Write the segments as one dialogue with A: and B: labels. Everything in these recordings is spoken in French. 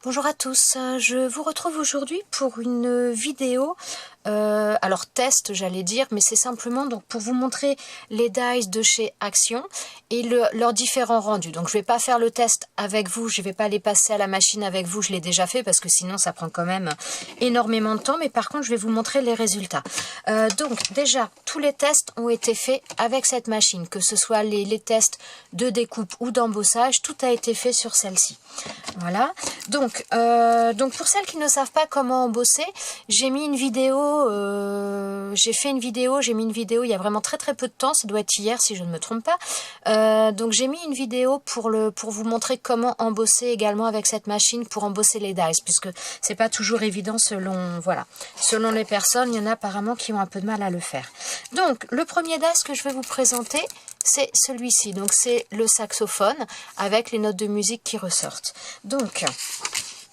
A: Bonjour à tous, je vous retrouve aujourd'hui pour une vidéo, alors test j'allais dire, mais c'est simplement donc pour vous montrer les dies de chez Action et leurs différents rendus. Donc je vais pas faire le test avec vous, je vais pas les passer à la machine avec vous, je l'ai déjà fait parce que sinon ça prend quand même énormément de temps, mais par contre je vais vous montrer les résultats. Donc déjà, tous les tests ont été faits avec cette machine, que ce soit les tests de découpe ou d'embossage, tout a été fait sur celle-ci. Voilà, donc pour celles qui ne savent pas comment embosser, j'ai mis une vidéo, j'ai mis une vidéo il y a vraiment très peu de temps, ça doit être hier si je ne me trompe pas. Donc j'ai mis une vidéo pour vous montrer comment embosser également avec cette machine pour embosser les dies, puisque c'est pas toujours évident selon les personnes, il y en a apparemment qui ont un peu de mal à le faire. Donc le premier dies que je vais vous présenter, c'est celui-ci, donc c'est le saxophone avec les notes de musique qui ressortent. Donc,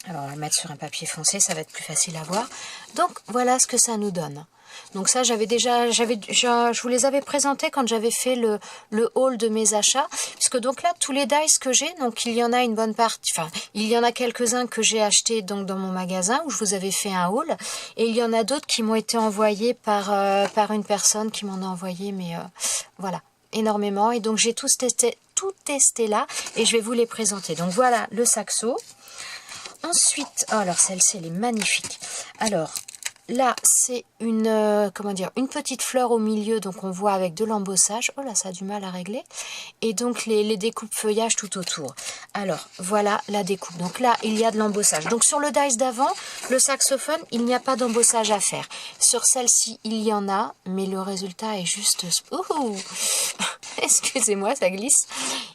A: alors on va le mettre sur un papier foncé, ça va être plus facile à voir. Donc voilà ce que ça nous donne. Donc ça, je vous les avais présentés quand j'avais fait le haul de mes achats, puisque donc là tous les dies que j'ai, donc il y en a une bonne partie, enfin il y en a quelques-uns que j'ai achetés donc dans mon magasin où je vous avais fait un haul, et il y en a d'autres qui m'ont été envoyés par une personne qui m'en a envoyé, mais voilà, énormément, et donc j'ai tout testé là et je vais vous les présenter. Donc voilà le saxo. Ensuite, oh, alors celle-ci elle est magnifique. Alors là c'est une une petite fleur au milieu, donc on voit avec de l'embossage. Oh là, ça a du mal à régler. Et donc les découpes feuillage tout autour. Alors voilà la découpe. Donc là il y a de l'embossage. Donc sur le dice d'avant, le saxophone, il n'y a pas d'embossage à faire. Sur celle-ci il y en a, mais le résultat est juste... Ouh excusez-moi, ça glisse.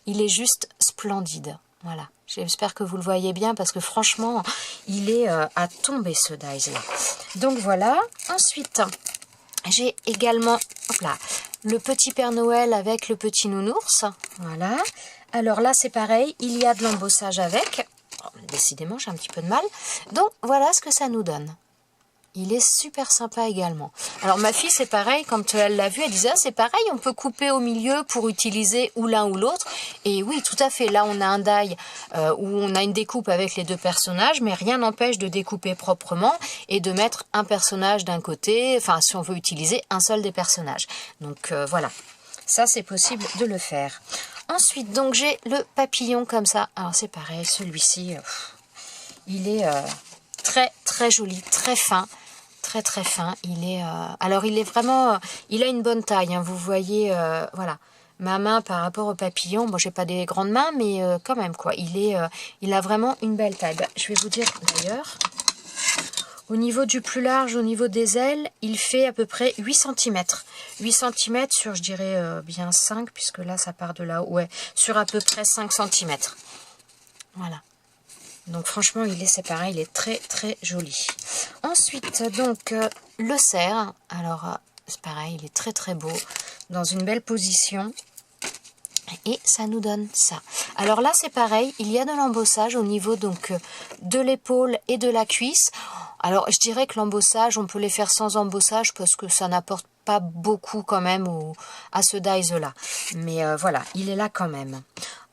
A: Il est juste splendide. Voilà, j'espère que vous le voyez bien parce que franchement, il est à tomber ce dies là. Donc voilà, ensuite, j'ai également le petit Père Noël avec le petit nounours. Voilà, alors là c'est pareil, il y a de l'embossage avec. Oh, décidément, j'ai un petit peu de mal. Donc voilà ce que ça nous donne. Il est super sympa également. Alors ma fille c'est pareil, quand elle l'a vu, elle disait c'est pareil, on peut couper au milieu pour utiliser ou l'un ou l'autre. Et oui, tout à fait, là on a un die où on a une découpe avec les deux personnages, mais rien n'empêche de découper proprement et de mettre un personnage d'un côté, enfin si on veut utiliser un seul des personnages. Donc voilà, ça c'est possible de le faire. Ensuite donc j'ai le papillon comme ça. Alors c'est pareil, celui-ci, il est très joli, très fin. Très fin, il est alors il est vraiment, il a une bonne taille, hein, vous voyez, voilà, ma main par rapport au papillon, bon j'ai pas des grandes mains, mais quand même quoi, il a vraiment une belle taille. Ben, je vais vous dire d'ailleurs, au niveau du plus large, au niveau des ailes, il fait à peu près 8 cm. 8 cm sur, je dirais, bien 5, puisque là ça part de là, ouais, sur à peu près 5 cm. Voilà. Donc franchement, c'est pareil, il est très joli. Ensuite, donc, le cerf. Alors, c'est pareil, il est très beau, dans une belle position. Et ça nous donne ça. Alors là, c'est pareil, il y a de l'embossage au niveau donc de l'épaule et de la cuisse. Alors, je dirais que l'embossage, on peut les faire sans embossage parce que ça n'apporte pas beaucoup quand même à ce dies-là. Mais voilà, il est là quand même.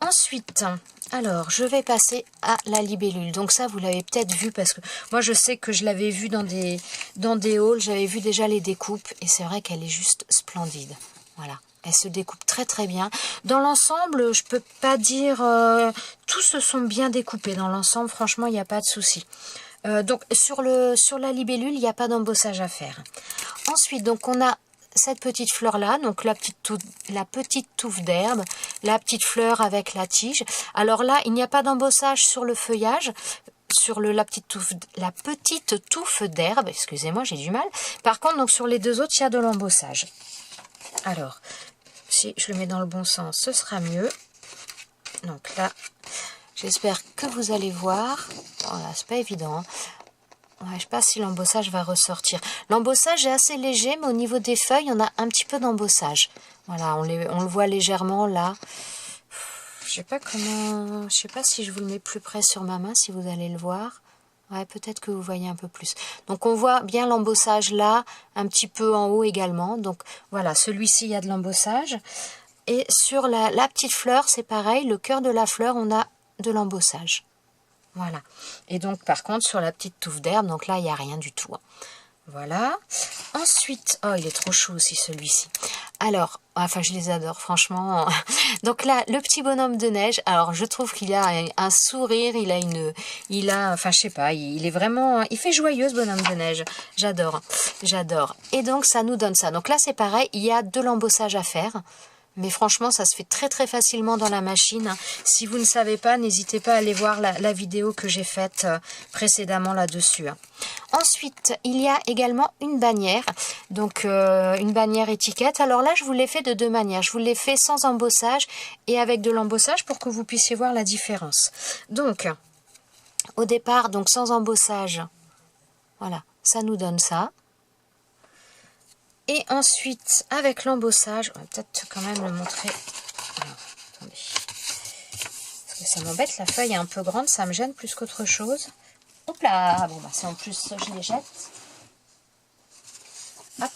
A: Ensuite, alors, je vais passer à la libellule. Donc ça, vous l'avez peut-être vu parce que moi, je sais que je l'avais vu dans des hauls. J'avais vu déjà les découpes et c'est vrai qu'elle est juste splendide. Voilà. Elle se découpe très bien. Dans l'ensemble, je peux pas dire... tous se sont bien découpés. Dans l'ensemble, franchement, il n'y a pas de souci. Donc, sur la libellule, il n'y a pas d'embossage à faire. Ensuite, donc, on a cette petite fleur là, donc la petite touffe d'herbe, la petite fleur avec la tige. Alors là, il n'y a pas d'embossage sur le feuillage, sur la petite touffe d'herbe, excusez-moi, j'ai du mal. Par contre, donc sur les deux autres, il y a de l'embossage. Alors, si je le mets dans le bon sens, ce sera mieux. Donc là, j'espère que vous allez voir. Voilà, c'est pas évident. Ouais, je sais pas si l'embossage va ressortir. L'embossage est assez léger, mais au niveau des feuilles, on a un petit peu d'embossage. Voilà, on le voit légèrement là. Je sais pas si je vous le mets plus près sur ma main, si vous allez le voir. Ouais, peut-être que vous voyez un peu plus. Donc on voit bien l'embossage là, un petit peu en haut également. Donc voilà, celui-ci, il y a de l'embossage. Et sur la petite fleur, c'est pareil, le cœur de la fleur, on a de l'embossage. Voilà. Et donc, par contre, sur la petite touffe d'herbe, donc là, il n'y a rien du tout. Voilà. Ensuite, oh, il est trop chou aussi, celui-ci. Alors, enfin, je les adore, franchement. Donc là, le petit bonhomme de neige. Alors, je trouve qu'il a un sourire, enfin, je sais pas, il est vraiment, il fait joyeux, ce bonhomme de neige. J'adore, j'adore. Et donc, ça nous donne ça. Donc là, c'est pareil, il y a de l'embossage à faire. Mais franchement, ça se fait très très facilement dans la machine. Si vous ne savez pas, n'hésitez pas à aller voir la vidéo que j'ai faite précédemment là-dessus. Ensuite, il y a également une bannière. Donc, une bannière étiquette. Alors là, je vous l'ai fait de deux manières. Je vous l'ai fait sans embossage et avec de l'embossage pour que vous puissiez voir la différence. Donc, au départ, donc sans embossage, voilà, ça nous donne ça. Et ensuite, avec l'embossage, on va peut-être quand même le montrer. Alors, attendez. Parce que ça m'embête, la feuille est un peu grande, ça me gêne plus qu'autre chose. Hop là. Bon, bah, c'est en plus, je les jette. Hop.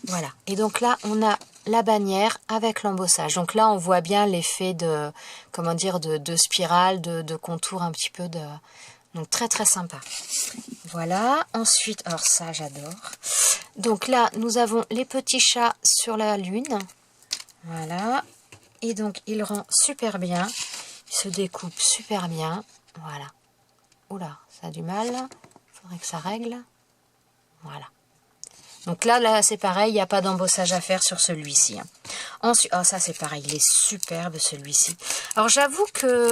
A: Voilà. Et donc là, on a la bannière avec l'embossage. Donc là, on voit bien l'effet de, comment dire, de spirale, de contour un petit peu de... Donc très très sympa. Voilà. Ensuite, alors ça, j'adore. Donc là, nous avons les petits chats sur la lune. Voilà. Et donc, il rend super bien. Il se découpe super bien. Voilà. Oula, ça a du mal. Il faudrait que ça règle. Voilà. Donc là c'est pareil, il n'y a pas d'embossage à faire sur celui-ci. Ensuite, oh, ça c'est pareil, il est superbe celui-ci. Alors j'avoue que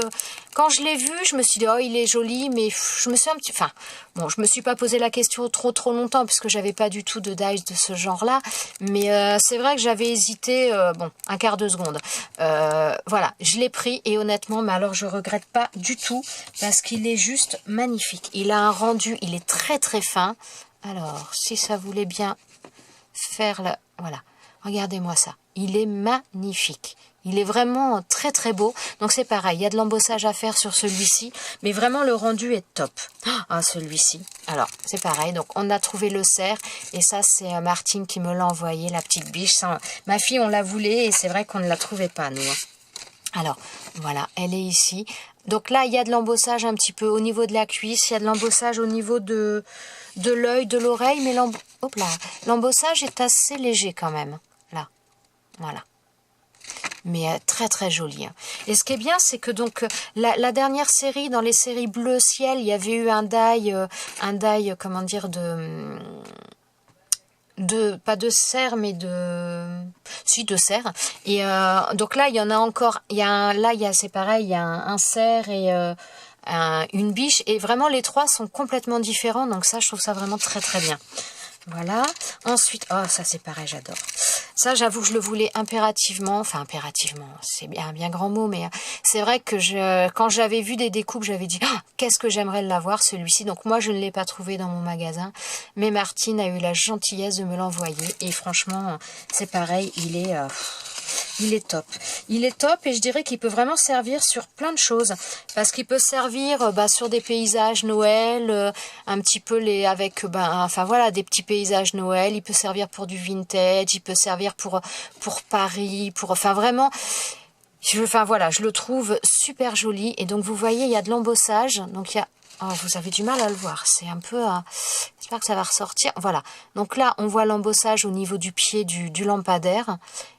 A: quand je l'ai vu, je me suis dit, oh il est joli, mais je me suis un petit... Enfin, bon, je me suis pas posé la question trop longtemps, puisque j'avais pas du tout de dies de ce genre-là. Mais c'est vrai que j'avais hésité, bon, un quart de seconde. Voilà, je l'ai pris, et honnêtement, mais alors je regrette pas du tout, parce qu'il est juste magnifique. Il a un rendu, il est très très fin. Alors, si ça voulait bien faire la... Voilà, regardez-moi ça. Il est magnifique. Il est vraiment très très beau. Donc c'est pareil, il y a de l'embossage à faire sur celui-ci. Mais vraiment, le rendu est top. Ah, celui-ci. Alors, c'est pareil. Donc, on a trouvé le cerf. Et ça, c'est Martine qui me l'a envoyé, la petite biche. Ça, ma fille, on la voulait. Et c'est vrai qu'on ne la trouvait pas, nous. Alors, voilà, elle est ici. Donc là, il y a de l'embossage un petit peu au niveau de la cuisse. Il y a de l'embossage au niveau de l'œil, de l'oreille. Mais l'embossage est assez léger quand même. Là, voilà. Mais très très joli. Et ce qui est bien, c'est que donc la dernière série, dans les séries bleu ciel, il y avait eu un die, comment dire, pas de cerf, mais de cerf. Et donc là, il y en a encore, c'est pareil, il y a un cerf et une biche. Et vraiment, les trois sont complètement différents. Donc ça, je trouve ça vraiment très très bien. Voilà. Ensuite, oh, ça c'est pareil, j'adore. Ça, j'avoue que je le voulais impérativement. Enfin, impérativement, c'est un bien grand mot, mais c'est vrai que quand j'avais vu des découpes, j'avais dit oh, qu'est-ce que j'aimerais l'avoir, celui-ci. Donc moi, je ne l'ai pas trouvé dans mon magasin. Mais Martine a eu la gentillesse de me l'envoyer. Et franchement, c'est pareil, il est top. Il est top et je dirais qu'il peut vraiment servir sur plein de choses. Parce qu'il peut servir sur des paysages Noël, un petit peu enfin voilà, des petits paysages Noël. Il peut servir pour du vintage, il peut servir pour Paris, enfin vraiment... Enfin voilà, je le trouve super joli. Et donc vous voyez, il y a de l'embossage. Donc il y a... Oh, vous avez du mal à le voir, c'est un peu... J'espère que ça va ressortir. Voilà, donc là, on voit l'embossage au niveau du pied du lampadaire.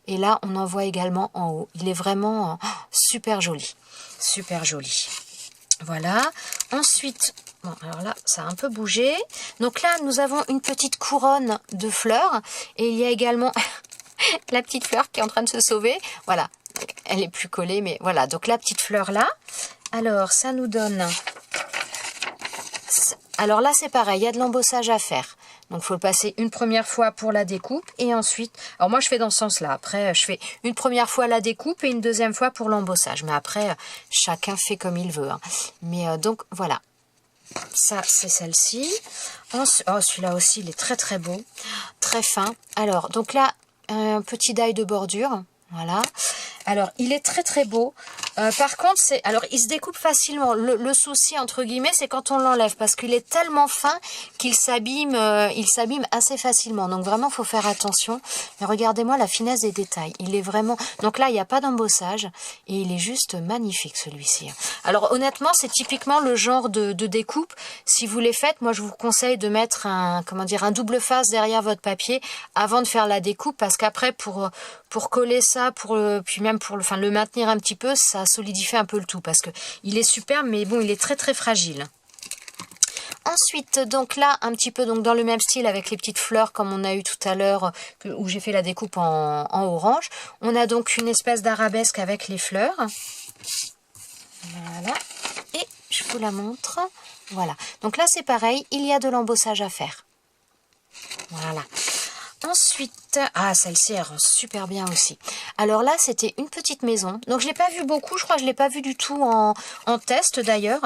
A: Et là, on en voit également en haut. Il est vraiment super joli. Super joli. Voilà. Ensuite, bon, alors là, ça a un peu bougé. Donc là, nous avons une petite couronne de fleurs. Et il y a également la petite fleur qui est en train de se sauver. Voilà, donc, elle est plus collée, mais voilà. Donc la petite fleur là. Alors, ça nous donne... Alors là, c'est pareil, il y a de l'embossage à faire. Donc, il faut le passer une première fois pour la découpe et ensuite... Alors, moi, je fais dans ce sens-là. Après, je fais une première fois la découpe et une deuxième fois pour l'embossage. Mais après, chacun fait comme il veut. Hein. Mais donc, voilà. Ça, c'est celle-ci. Oh, celui-là aussi, il est très, très beau. Très fin. Alors, donc là, un petit die de bordure. Voilà. Alors, il est très, très beau. Par contre, alors il se découpe facilement. Le souci entre guillemets, c'est quand on l'enlève parce qu'il est tellement fin qu'il s'abîme, il s'abîme assez facilement. Donc vraiment, faut faire attention. Mais regardez-moi la finesse des détails. Il est vraiment. Donc là, il n'y a pas d'embossage et il est juste magnifique celui-ci. Alors honnêtement, c'est typiquement le genre de découpe. Si vous les faites, moi je vous conseille de mettre un double face derrière votre papier avant de faire la découpe parce qu'après pour coller ça, puis même pour le maintenir un petit peu, ça solidifie un peu le tout parce que il est superbe, mais bon, il est très très fragile. Ensuite, donc là, un petit peu donc dans le même style avec les petites fleurs comme on a eu tout à l'heure où j'ai fait la découpe en orange. On a donc une espèce d'arabesque avec les fleurs. Voilà. Et je vous la montre. Voilà. Donc là, c'est pareil, il y a de l'embossage à faire. Voilà. Ensuite, celle-ci, elle rend super bien aussi. Alors là, c'était une petite maison. Donc, je ne l'ai pas vue beaucoup. Je crois que je ne l'ai pas vue du tout en test, d'ailleurs.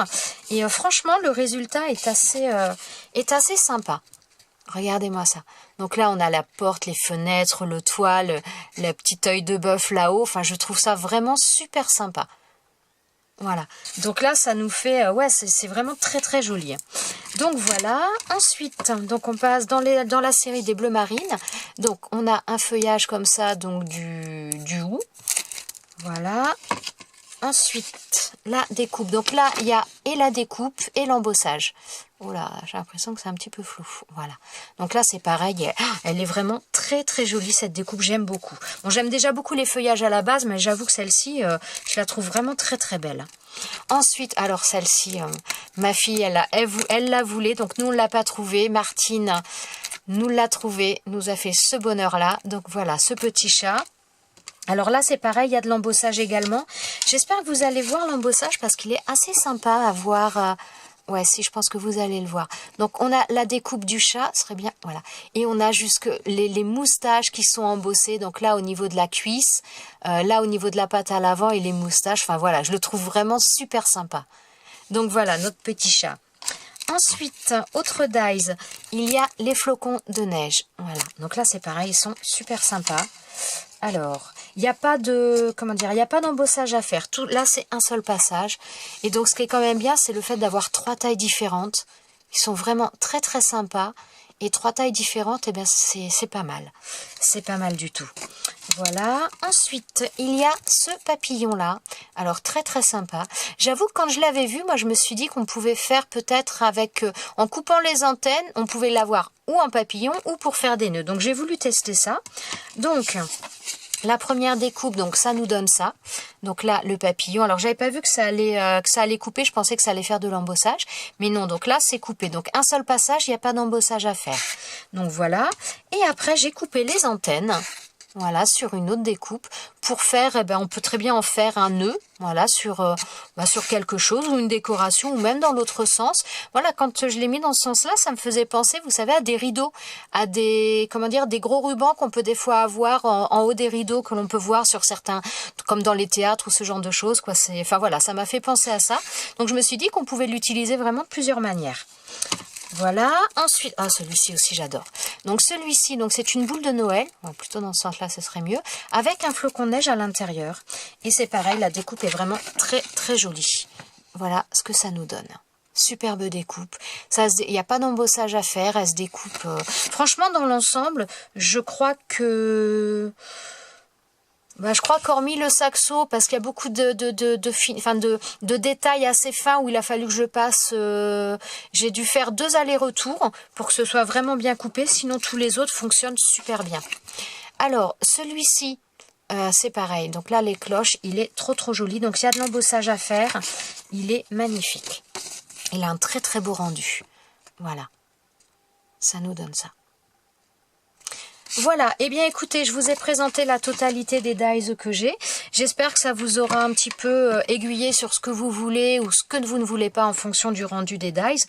A: Et franchement, le résultat est assez sympa. Regardez-moi ça. Donc là, on a la porte, les fenêtres, le toit, le petit œil de bœuf là-haut. Enfin, je trouve ça vraiment super sympa. Voilà, donc là ça nous fait, c'est vraiment très très joli. Donc voilà, ensuite, donc on passe dans la série des bleus marines. Donc on a un feuillage comme ça, donc du hou. Voilà. Ensuite, la découpe. Donc là, il y a et la découpe et l'embossage. Oh là, j'ai l'impression que c'est un petit peu flou. Voilà. Donc là, c'est pareil. Elle est vraiment très très jolie cette découpe. J'aime beaucoup. Bon, j'aime déjà beaucoup les feuillages à la base, mais j'avoue que celle-ci, je la trouve vraiment très très belle. Ensuite, alors celle-ci, ma fille, elle la voulait. Donc nous, on ne l'a pas trouvée. Martine nous l'a trouvée, nous a fait ce bonheur-là. Donc voilà, ce petit chat. Alors là, c'est pareil, il y a de l'embossage également. J'espère que vous allez voir l'embossage parce qu'il est assez sympa à voir. Ouais, si, je pense que vous allez le voir. Donc, on a la découpe du chat, ce serait bien, voilà. Et on a jusque les moustaches qui sont embossées. Donc là, au niveau de la cuisse, là, au niveau de la pâte à l'avant et les moustaches. Enfin, voilà, je le trouve vraiment super sympa. Donc, voilà, notre petit chat. Ensuite, autre dies, il y a les flocons de neige. Voilà, donc là, c'est pareil, ils sont super sympas. Alors, il n'y a pas il n'y a pas d'embossage à faire. Tout, là, c'est un seul passage. Et donc, ce qui est quand même bien, c'est le fait d'avoir 3 tailles différentes. Ils sont vraiment très, très sympas. Et 3 tailles différentes, eh bien, c'est pas mal. C'est pas mal du tout. Voilà. Ensuite, il y a ce papillon-là. Alors, très, très sympa. J'avoue que quand je l'avais vu, moi, je me suis dit qu'on pouvait faire peut-être avec... en coupant les antennes, on pouvait l'avoir ou en papillon ou pour faire des nœuds. Donc, j'ai voulu tester ça. Donc... la première découpe, donc ça nous donne ça. Donc là, le papillon. Alors, j'avais pas vu que ça allait couper. Je pensais que ça allait faire de l'embossage. Mais non, donc là, c'est coupé. Donc, un seul passage, il n'y a pas d'embossage à faire. Donc, voilà. Et après, j'ai coupé les antennes. Voilà, sur une autre découpe. Pour faire, on peut très bien en faire un nœud. Voilà, sur quelque chose ou une décoration ou même dans l'autre sens. Voilà, quand je l'ai mis dans ce sens-là, ça me faisait penser, vous savez, à des rideaux, à des gros rubans qu'on peut des fois avoir en haut des rideaux que l'on peut voir sur certains, comme dans les théâtres ou ce genre de choses, quoi. Enfin voilà, ça m'a fait penser à ça. Donc je me suis dit qu'on pouvait l'utiliser vraiment de plusieurs manières. Voilà, ensuite, celui-ci aussi j'adore. Donc celui-ci, donc c'est une boule de Noël, plutôt dans ce sens-là ce serait mieux, avec un flocon de neige à l'intérieur. Et c'est pareil, la découpe est vraiment très très jolie. Voilà ce que ça nous donne. Superbe découpe. Il n'y a pas d'embossage à faire, elle se découpe. Franchement, dans l'ensemble, je crois que... je crois qu'hormis le saxo, parce qu'il y a beaucoup de détails assez fins où il a fallu que je passe, j'ai dû faire 2 allers-retours pour que ce soit vraiment bien coupé, sinon tous les autres fonctionnent super bien. Alors, celui-ci, c'est pareil. Donc là, les cloches, il est trop trop joli. Donc, il y a de l'embossage à faire. Il est magnifique. Il a un très très beau rendu. Voilà. Ça nous donne ça. Voilà, eh bien écoutez, je vous ai présenté la totalité des dies que j'ai. J'espère que ça vous aura un petit peu aiguillé sur ce que vous voulez ou ce que vous ne voulez pas en fonction du rendu des dies.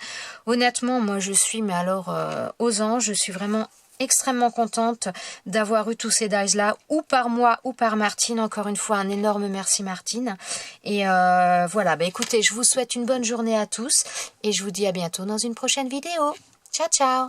A: Honnêtement, moi je suis, mais alors aux anges, je suis vraiment extrêmement contente d'avoir eu tous ces dies là, ou par moi ou par Martine. Encore une fois, un énorme merci Martine. Et voilà, écoutez, je vous souhaite une bonne journée à tous et je vous dis à bientôt dans une prochaine vidéo. Ciao, ciao!